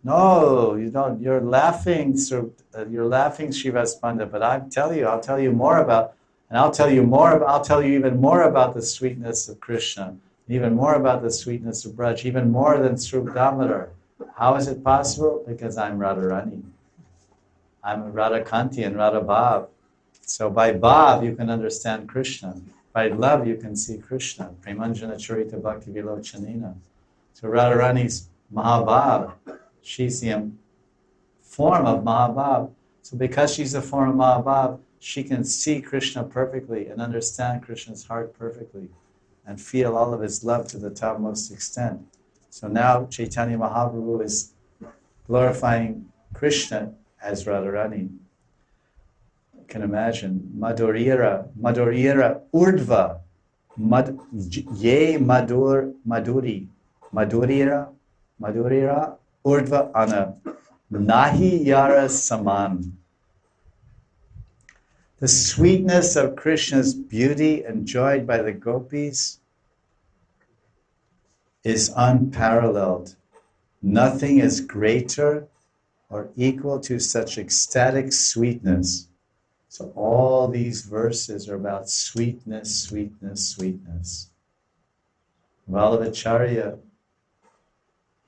No, you don't. You're laughing, you're laughing, Shivaspanda. But I'll tell you more about, and I'll tell you more. I'll tell you even more about the sweetness of Krishna, even more about the sweetness of Braj, even more than Srup Damodar. How is it possible? Because I'm Radharani. I'm Radhakanti and Radha Bhav. So by Bhav you can understand Krishna. By love you can see Krishna. Premanjana Charita Bhakti Vilochanina. So Radharani's Mahabhav. She's the form of Mahabhav. So because she's a form of Mahabhav, she can see Krishna perfectly and understand Krishna's heart perfectly and feel all of his love to the topmost extent. So now Chaitanya Mahaprabhu is glorifying Krishna as Radharani. You can imagine Madhurira Urdva Ye Madhuri Madhurira Urdva Ana Nahi Yara Saman. The sweetness of Krishna's beauty enjoyed by the gopis is unparalleled. Nothing is greater or equal to such ecstatic sweetness. So all these verses are about sweetness, sweetness, sweetness. Vallabhacharya,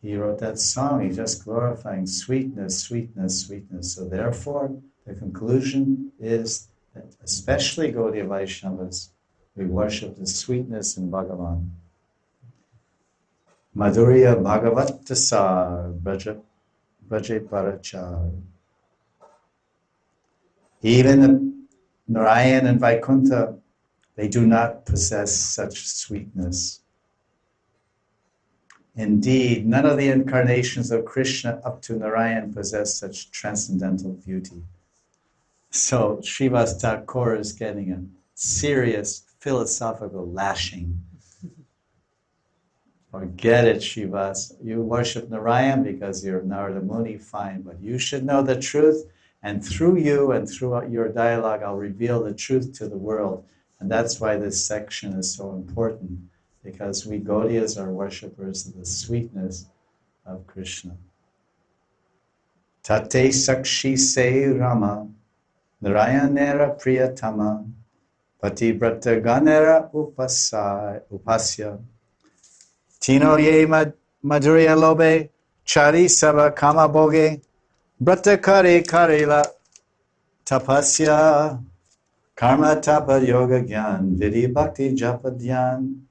he wrote that song, he's just glorifying sweetness, sweetness, sweetness. So therefore, the conclusion is that especially Gaudiya Vaishnavas, we worship the sweetness in Bhagavan. Madhurya Bhagavat Tasar Braja Parachar. Even Narayan and Vaikuntha, they do not possess such sweetness. Indeed, none of the incarnations of Krishna up to Narayan possess such transcendental beauty. So Srivas Thakur is getting a serious philosophical lashing. Forget it, Srivas. You worship Narayan because you're Narada Muni, fine, but you should know the truth, and through you and through your dialogue, I'll reveal the truth to the world. And that's why this section is so important, because we Gaudiyas are worshippers of the sweetness of Krishna. Tate Sakshi Se Rama Narayanera Priyatama Patibrata Ganera Upasya Tino Ye Madhurya Lobe Chari Sava Kama Boge Brata Kare Karela Tapasya Karma Tapa Yoga Gyan Vidi Bhakti Japa Dhyan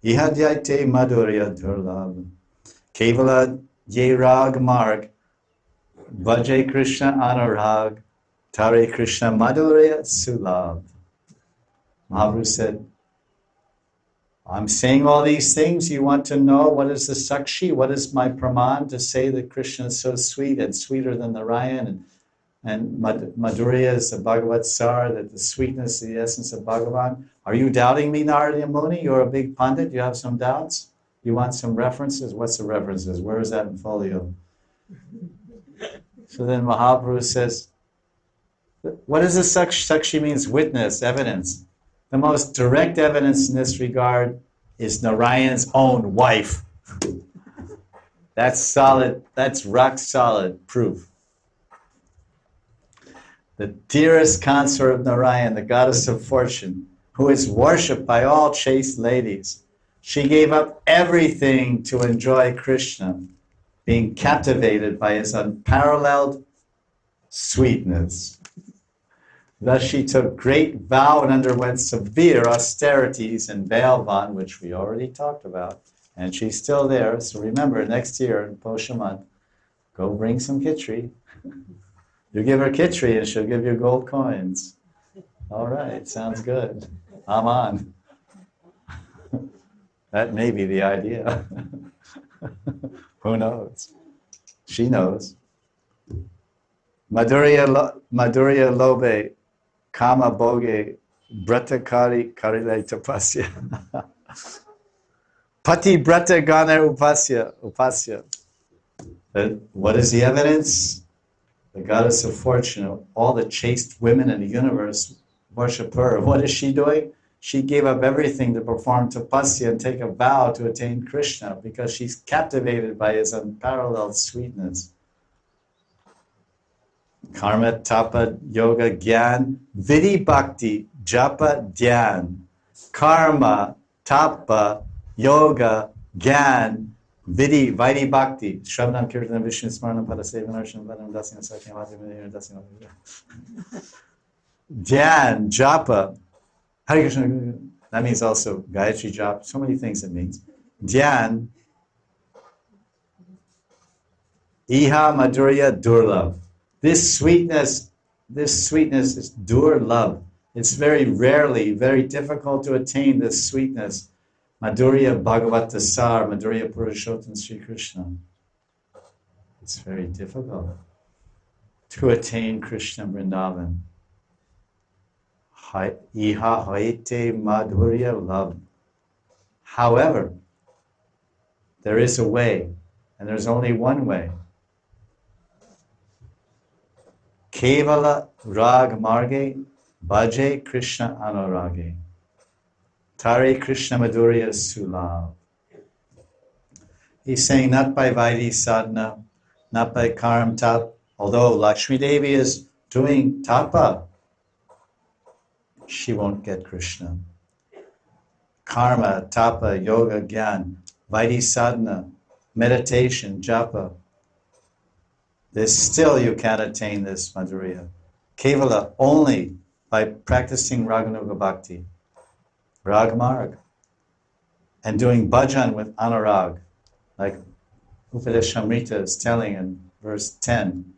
Ihadyaite Madhurya Durlabh Kevala Ye Rag Marg Bhaje Krishna Anurag Tare Krishna Madhurya Sulabh. Mahaprabhu said, I'm saying all these things. You want to know what is the Sakshi? What is my praman to say that Krishna is so sweet and sweeter than Narayan? And Madhurya is the Bhagavat Sar, that the sweetness is the essence of Bhagavan. Are you doubting me, Narada Muni? You're a big pundit. You have some doubts? You want some references? What's the references? Where is that in folio? So then Mahaprabhu says, what is a Sakshi? Sakshi means witness, evidence. The most direct evidence in this regard is Narayan's own wife. That's solid, that's rock solid proof. The dearest consort of Narayan, the goddess of fortune, who is worshipped by all chaste ladies. She gave up everything to enjoy Krishna, being captivated by his unparalleled sweetness. Thus she took great vow and underwent severe austerities in Bailvan, which we already talked about, and she's still there. So remember, next year in Poshaman, go bring some kitri. You give her kitri and she'll give you gold coins. All right, sounds good. I'm on. That may be the idea. Who knows? She knows. Madhurya Lobe, Kama Boge, Brata Kari Karile Tapasya. Pati Brata Gana Upasya. What is the evidence? The goddess of fortune, all the chaste women in the universe worship her. What is she doing? She gave up everything to perform tapasya and take a vow to attain Krishna because she's captivated by his unparalleled sweetness. Karma, tapa, yoga, gyan, vidhi bhakti, japa, dhyan. Karma, tapa, yoga, gyan, vidhi bhakti. Shravnam, kirtanam, vishnu, smaranam, padasevanam, archanam, vanam, dasyam, sakyam, vasyam, dasyam. Dhyan, japa. Hare Krishna. That means also Gayatri japa. So many things it means. Dhyan, iha madhurya durlabh. This sweetness is durlabh. It's very rarely, very difficult to attain this sweetness. Madhurya Bhagavata Sar, Madhurya Purushottam Sri Krishna. It's very difficult to attain Krishna Vrindavan. Iha haite madhurya love. However, there is a way, and there's only one way. Kevala rag marge bhaje Krishna anurage. Tare Krishna madhurya sulabh. He's saying not by Vaidhi sadhana, not by karam tap. Although Lakshmi Devi is doing tapa, she won't get Krishna. Karma, tapa, yoga, gyan, Vaidhi sadhana, meditation, japa. There's still you can't attain this madhurya. Kevala only by practicing Raganuga Bhakti, Ragmarg, and doing bhajan with anurag, like Upadeshamrita is telling in verse 10.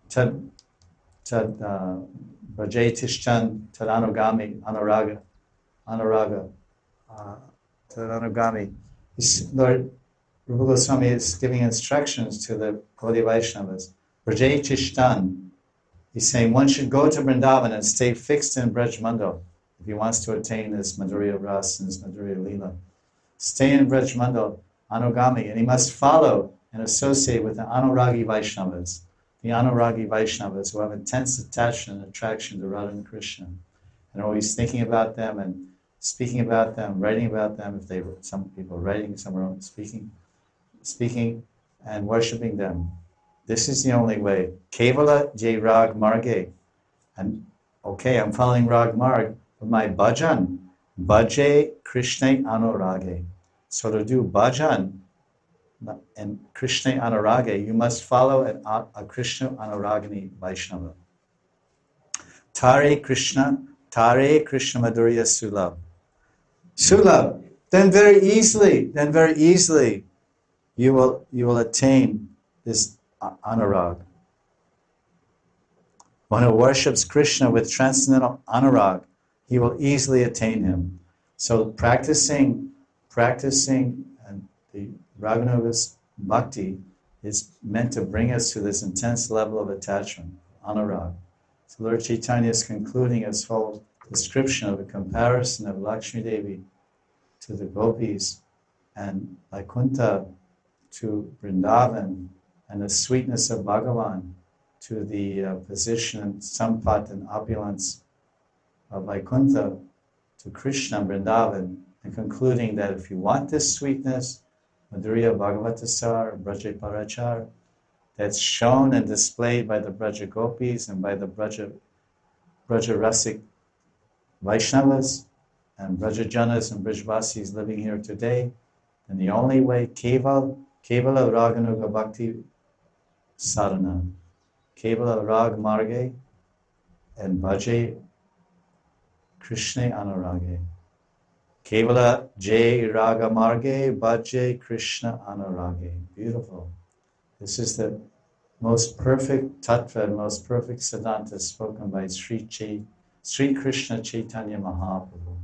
Tad Brajay Tishtan Tad Anugami Anuraga Tad Anugami. Lord Rupa Goswami is giving instructions to the Gaudiya Vaishnavas. Brajay Tishtan. He's saying one should go to Vrindavan and stay fixed in Braj Mandal if he wants to attain this Madhurya Ras and this Madhurya Leela. Stay in Braj Mandal, Anugami, and he must follow and associate with the Anuragi Vaishnavas. The Anuragi Vaishnavas who have intense attachment and attraction to Radha and Krishna, and always thinking about them and speaking about them, writing about them. If they, some people writing, some are speaking and worshiping them. This is the only way. Kevala Jai Rag Marge. And okay, I'm following Rag Marg, but my bhajan, Bhaje Krishna Anurage. So to do bhajan and Krishna Anurage, you must follow a Krishna Anuragini Vaishnava. Tare Krishna Madhurya Sulabh. Sulabh. Then very easily, you will attain this anurag. One who worships Krishna with transcendental anurag, he will easily attain him. So practicing and the Raganuga's bhakti is meant to bring us to this intense level of attachment, anurag. So Lord Chaitanya is concluding his whole description of a comparison of Lakshmi Devi to the gopis and Vaikuntha to Vrindavan, and the sweetness of Bhagavan to the position and sampat and opulence of Vaikuntha to Krishna Vrindavan, and concluding that if you want this sweetness, Madhurya Bhagavatasar, Braja Parachar, that's shown and displayed by the Braja Gopis and by the Braja Rasik Vaishnavas and Braja Janas and Brijvasis living here today, then the only way, Kevala Raganuga Bhakti Sadhana, Kevala Rag Marge, and Bhaje Krishna Anurage. Kevala Jai Raga Marge, Bhaje Krishna Anurage. Beautiful. This is the most perfect tattva, most perfect siddhanta spoken by Sri Krishna Chaitanya Mahaprabhu.